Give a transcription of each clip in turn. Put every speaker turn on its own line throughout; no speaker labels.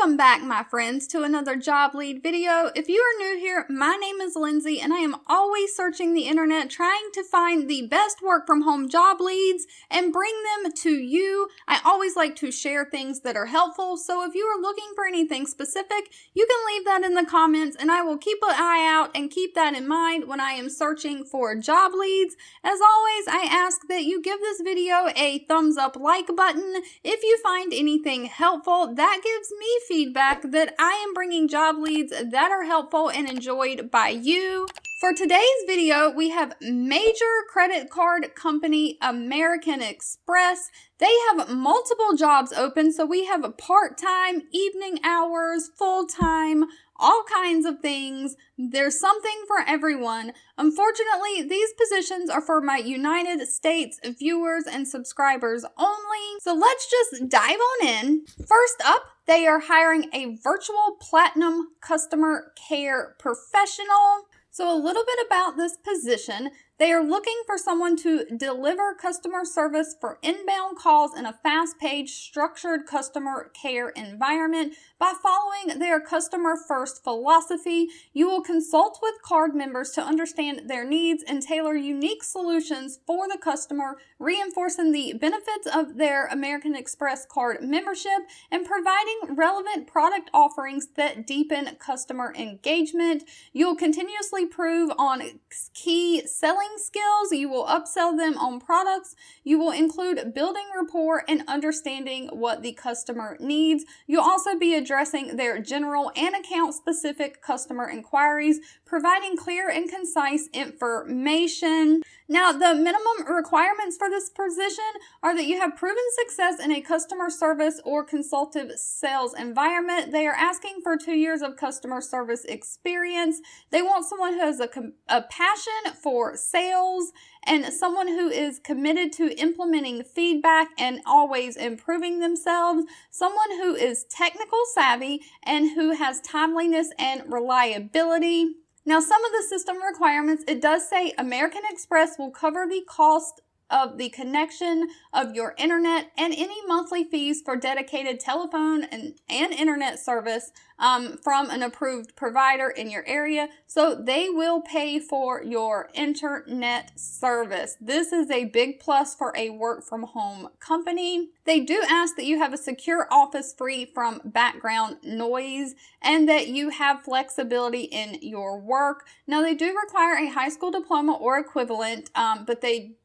Welcome back, my friends, to another job lead video. If you are new here, my name is Lindsay and I am always searching the internet trying to find the best work from home job leads and bring them to you. I always like to share things that are helpful, so if you are looking for anything specific, you can leave that in the comments and I will keep an eye out and keep that in mind when I am searching for job leads. As always, I ask that you give this video a thumbs up like button if you find anything helpful. That gives me feedback that I am bringing job leads that are helpful and enjoyed by you. For today's video, we have major credit card company American Express. They have multiple jobs open, so we have part-time, evening hours, full-time, all kinds of things. There's something for everyone. Unfortunately, these positions are for my United States viewers and subscribers only. So let's just dive on in. First up, they are hiring a virtual platinum customer care professional. So a little bit about this position. They are looking for someone to deliver customer service for inbound calls in a fast-paced, structured customer care environment. By following their customer-first philosophy, you will consult with card members to understand their needs and tailor unique solutions for the customer, reinforcing the benefits of their American Express card membership and providing relevant product offerings that deepen customer engagement. You'll continuously improve on key selling skills. You will upsell them on products. You will include building rapport and understanding what the customer needs. You'll also be addressing their general and account-specific customer inquiries, providing clear and concise information. Now, the minimum requirements for this position are that you have proven success in a customer service or consultative sales environment. They are asking for 2 years of customer service experience. They want someone who has a passion for sales and someone who is committed to implementing feedback and always improving themselves, someone who is technical savvy and who has timeliness and reliability. Now, some of the system requirements, it does say American Express will cover the cost of the connection of your internet and any monthly fees for dedicated telephone and internet service from an approved provider in your area. So they will pay for your internet service. This is a big plus for a work from home company. They do ask that you have a secure office free from background noise and that you have flexibility in your work. Now, they do require a high school diploma or equivalent, but they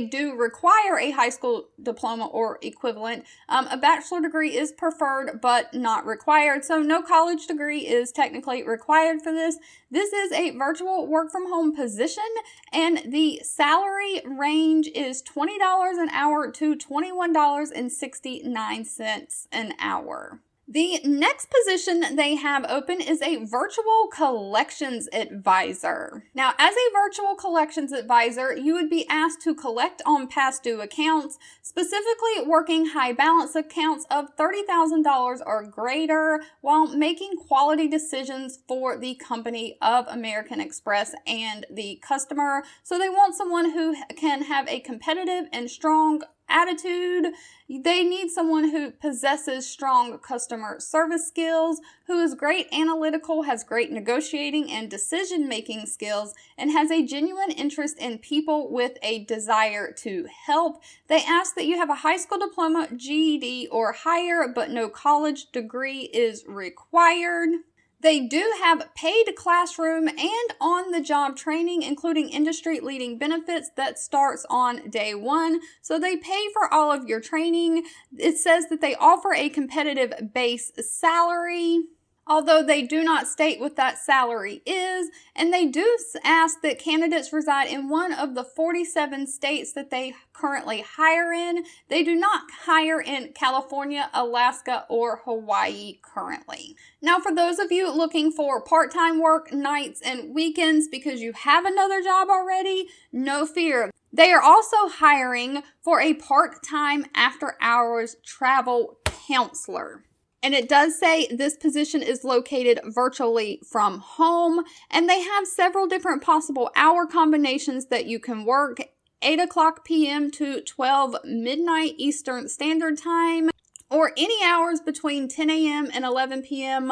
do require a high school diploma or equivalent. A bachelor degree is preferred but not required, so no college degree is technically required for this. This is a virtual work from home position, and the salary range is $20 an hour to $21.69 an hour. The next position they have open is a virtual collections advisor. Now, as a virtual collections advisor, you would be asked to collect on past due accounts, specifically working high balance accounts of $30,000 or greater, while making quality decisions for the company of American Express and the customer. So they want someone who can have a competitive and strong attitude. They need someone who possesses strong customer service skills, who is great analytical, has great negotiating and decision-making skills, and has a genuine interest in people with a desire to help. They ask that you have a high school diploma, GED, or higher, but no college degree is required. They do have paid classroom and on-the-job training, including industry-leading benefits that starts on day one. So they pay for all of your training. It says that they offer a competitive base salary, although they do not state what that salary is, and they do ask that candidates reside in one of the 47 states that they currently hire in. They do not hire in California, Alaska, or Hawaii currently. Now, for those of you looking for part-time work, nights, and weekends because you have another job already, no fear. They are also hiring for a part-time after-hours travel counselor. And it does say this position is located virtually from home, and they have several different possible hour combinations that you can work. 8 o'clock p.m. to 12 midnight Eastern Standard Time, or any hours between 10 a.m. and 11 p.m.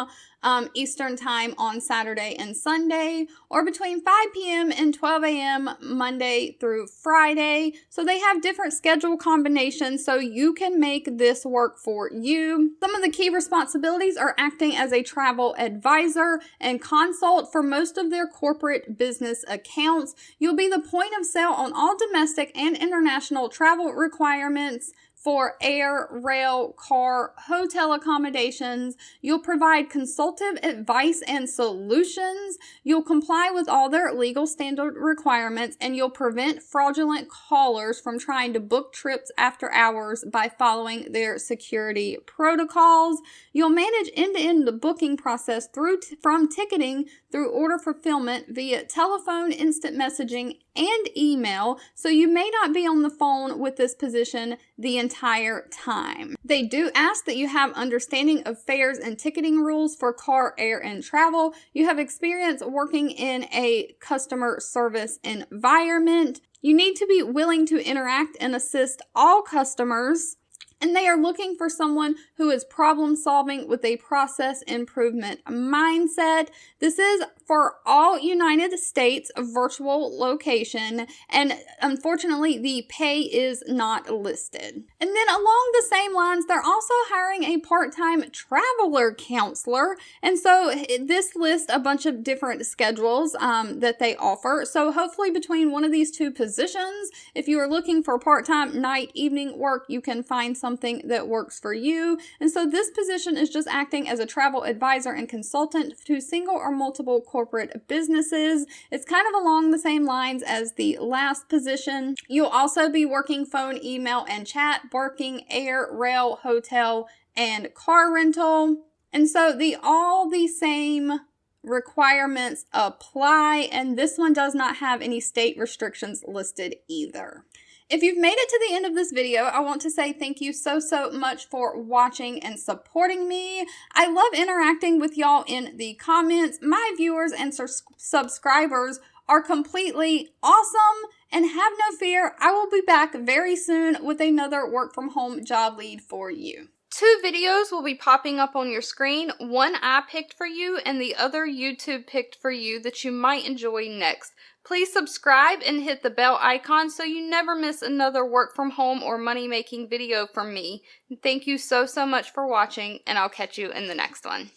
Eastern Time on Saturday and Sunday, or between 5 p.m. and 12 a.m. Monday through Friday. So they have different schedule combinations so you can make this work for you. Some of the key responsibilities are acting as a travel advisor and consult for most of their corporate business accounts. You'll be the point of sale on all domestic and international travel requirements for air, rail, car, hotel accommodations. You'll provide consultative advice and solutions. You'll comply with all their legal standard requirements, and you'll prevent fraudulent callers from trying to book trips after hours by following their security protocols. You'll manage end-to-end the booking process from ticketing through order fulfillment via telephone, instant messaging, and email, so you may not be on the phone with this position the entire time. They do ask that you have understanding of fares and ticketing rules for car, air, and travel. You have experience working in a customer service environment. You need to be willing to interact and assist all customers. And they are looking for someone who is problem solving with a process improvement mindset. This is for all United States virtual location, and unfortunately the pay is not listed. And then along the same lines, they're also hiring a part-time traveler counselor. And so this lists a bunch of different schedules that they offer. So hopefully between one of these two positions, if you are looking for part-time night, evening work, you can find something that works for you. And so this position is just acting as a travel advisor and consultant to single or multiple corporate businesses. It's kind of along the same lines as the last position. You'll also be working phone, email, and chat, working air, rail, hotel, and car rental. And so all the same requirements apply, and this one does not have any state restrictions listed either. If you've made it to the end of this video, I want to say thank you so much for watching and supporting me. I love interacting with y'all in the comments. My viewers and subscribers are completely awesome, and have no fear, I will be back very soon with another work from home job lead for you. 2 videos will be popping up on your screen. One I picked for you and the other YouTube picked for you that you might enjoy next. Please subscribe and hit the bell icon so you never miss another work from home or money making video from me. Thank you so much for watching, and I'll catch you in the next one.